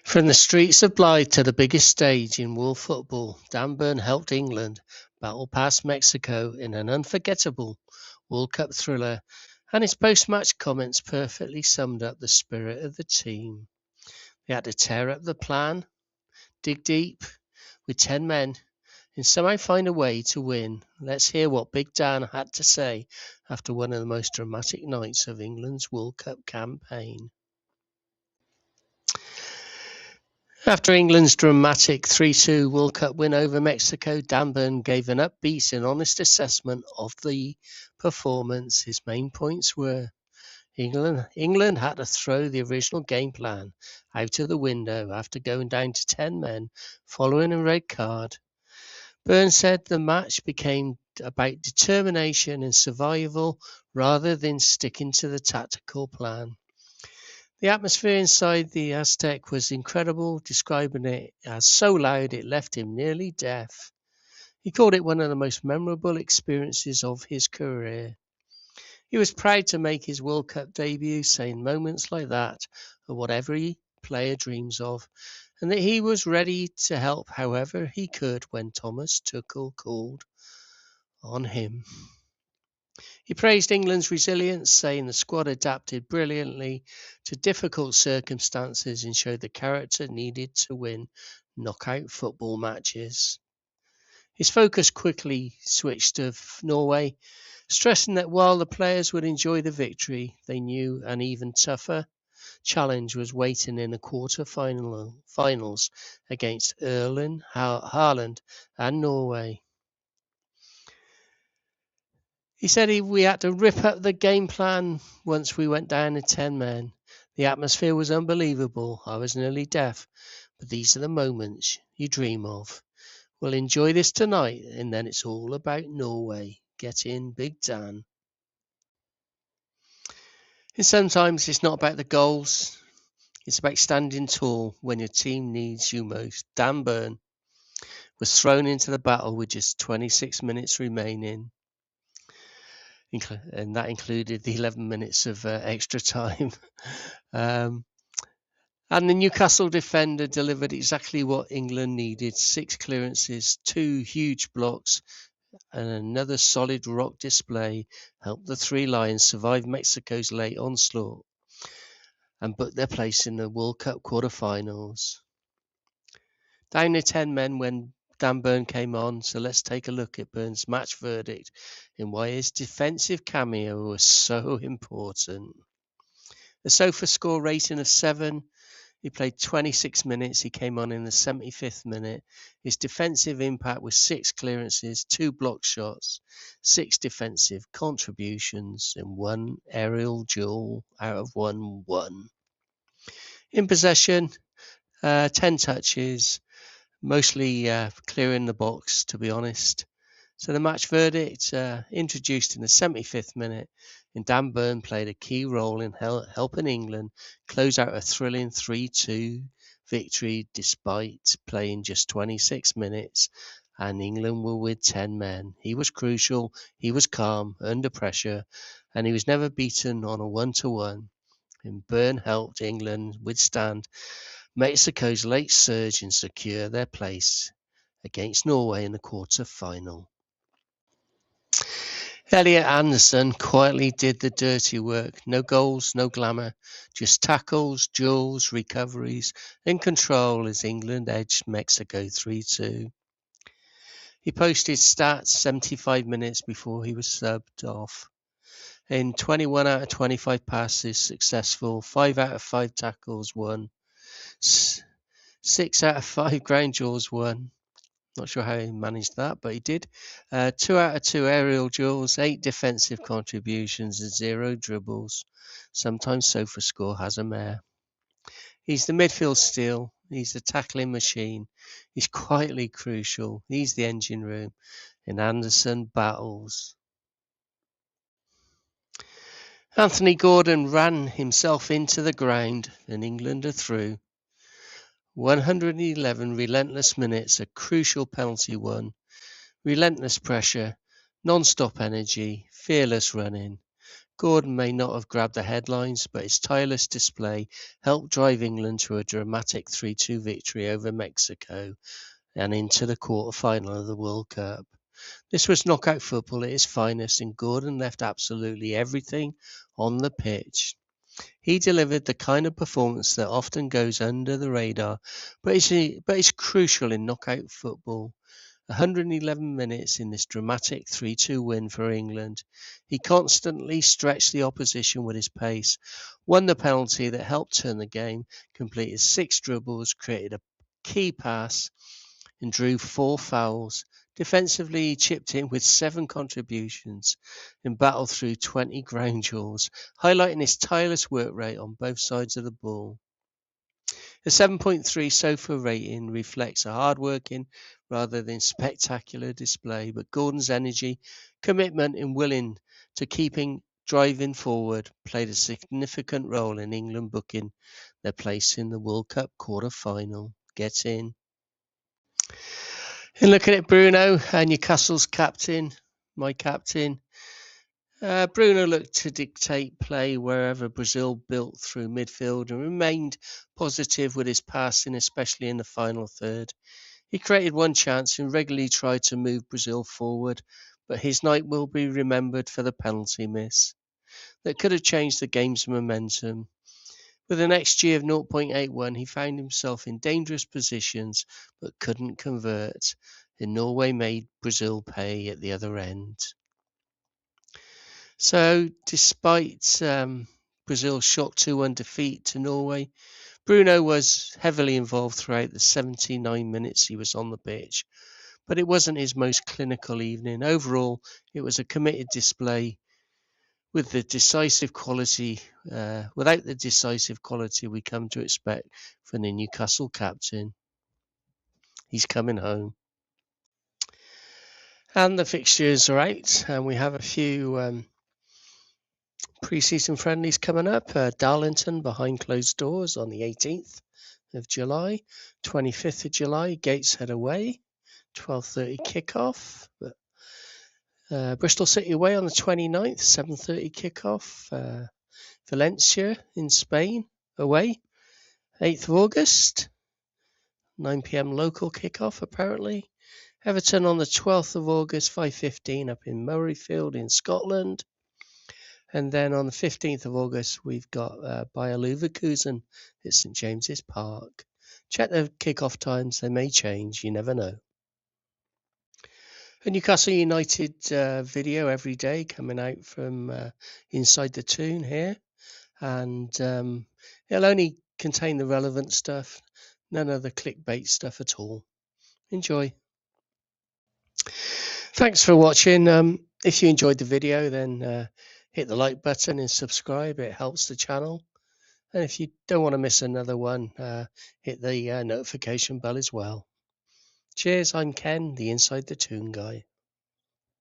From the streets of Blyth to the biggest stage in world football, Dan Burn helped England battle past Mexico in an unforgettable World Cup thriller, and his post-match comments perfectly summed up the spirit of the team. They had to tear up the plan, dig deep with 10 men, and somehow find a way to win. Let's hear what Big Dan had to say after one of the most dramatic nights of England's World Cup campaign. After England's dramatic 3-2 World Cup win over Mexico, Dan Burn gave an upbeat and honest assessment of the performance. His main points were England had to throw the original game plan out of the window after going down to 10 men following a red card. Burn said the match became about determination and survival rather than sticking to the tactical plan. The atmosphere inside the Aztec was incredible, describing it as so loud it left him nearly deaf. He called it one of the most memorable experiences of his career. He was proud to make his World Cup debut, saying moments like that are what every player dreams of, and that he was ready to help however he could when Thomas Tuchel called on him. He praised England's resilience, saying the squad adapted brilliantly to difficult circumstances and showed the character needed to win knockout football matches. His focus quickly switched to Norway, stressing that while the players would enjoy the victory, they knew an even tougher challenge was waiting in the quarter-finals against Erling Haaland and Norway. He said we had to rip up the game plan once we went down to 10 men. The atmosphere was unbelievable. I was nearly deaf, but these are the moments you dream of. We'll enjoy this tonight, and then it's all about Norway. Get in, Big Dan. And sometimes it's not about the goals. It's about standing tall when your team needs you most. Dan Burn was thrown into the battle with just 26 minutes remaining. And that included the 11 minutes of extra time. And the Newcastle defender delivered exactly what England needed. 6 clearances, 2 huge blocks, and another solid rock display helped the Three Lions survive Mexico's late onslaught and book their place in the World Cup quarter-finals. Down to 10 men when Dan Burn came on, so let's take a look at Burn's match verdict and why his defensive cameo was so important. The sofa score rating of 7. He played 26 minutes. He came on in the 75th minute. His defensive impact was 6 clearances, 2 block shots, 6 defensive contributions, and 1 aerial duel out of 1 won. In possession, 10 touches, mostly clearing the box, to be honest. So the match verdict, introduced in the 75th minute, and Dan Burn played a key role in helping England close out a thrilling 3-2 victory despite playing just 26 minutes, and England were with 10 men. He was crucial, he was calm, under pressure, and he was never beaten on a 1-1, and Burn helped England withstand Mexico's late surge and secure their place against Norway in the quarter-final. Elliot Anderson quietly did the dirty work. No goals, no glamour, just tackles, duels, recoveries, and control as England edged Mexico 3-2. He posted stats 75 minutes before he was subbed off. In 21 out of 25 passes successful, 5 out of 5 tackles won, 6 out of 5 ground duels won. Not sure how he managed that, but he did. 2 out of 2 aerial duels, 8 defensive contributions, and 0 dribbles. Sometimes SofaScore has a mare. He's the midfield steel. He's the tackling machine. He's quietly crucial. He's the engine room. And Anderson battles. Anthony Gordon ran himself into the ground, and England are through. 111 relentless minutes, a crucial penalty won, relentless pressure, non-stop energy, fearless running, Gordon may not have grabbed the headlines, but his tireless display helped drive England to a dramatic 3-2 victory over Mexico and into the quarter-final of the World Cup. This was knockout football at its finest, and Gordon left absolutely everything on the pitch. He delivered the kind of performance that often goes under the radar, but is crucial in knockout football. 111 minutes in this dramatic 3-2 win for England. He constantly stretched the opposition with his pace, won the penalty that helped turn the game, completed 6 dribbles, created a key pass, and drew 4 fouls. Defensively, he chipped in with 7 contributions and battled through 20 ground duels, highlighting his tireless work rate on both sides of the ball. A 7.3 SOFA rating reflects a hard-working rather than spectacular display, but Gordon's energy, commitment, and willing to keeping driving forward played a significant role in England booking their place in the World Cup quarter-final. Get in. And looking at Bruno, Newcastle's captain, my captain. Bruno looked to dictate play wherever Brazil built through midfield and remained positive with his passing, especially in the final third. He created 1 chance and regularly tried to move Brazil forward, but his night will be remembered for the penalty miss that could have changed the game's momentum. With an XG of 0.81, he found himself in dangerous positions but couldn't convert, and Norway made Brazil pay at the other end. So, despite Brazil's shock 2-1 defeat to Norway, Bruno was heavily involved throughout the 79 minutes he was on the pitch, but it wasn't his most clinical evening. Overall, it was a committed display without the decisive quality we come to expect from the Newcastle captain. He's coming home. And the fixtures are out, and we have a few pre-season friendlies coming up. Darlington behind closed doors on the 18th of July, 25th of July, Gateshead away, 12:30 kickoff. Bristol City away on the 29th, 7:30 kickoff. Valencia in Spain away, 8th of August, 9 p.m. local kickoff apparently. Everton on the 12th of August, 5:15 up in Murrayfield in Scotland. And then on the 15th of August, we've got Bayer Leverkusen at St James's Park. Check the kickoff times, they may change, you never know. A Newcastle United video every day coming out from Inside The Toon here. And it'll only contain the relevant stuff, none of the clickbait stuff at all. Enjoy. Thanks for watching. If you enjoyed the video, then hit the like button and subscribe. It helps the channel. And if you don't want to miss another one, hit the notification bell as well. Cheers, I'm Ken, the Inside The Toon guy.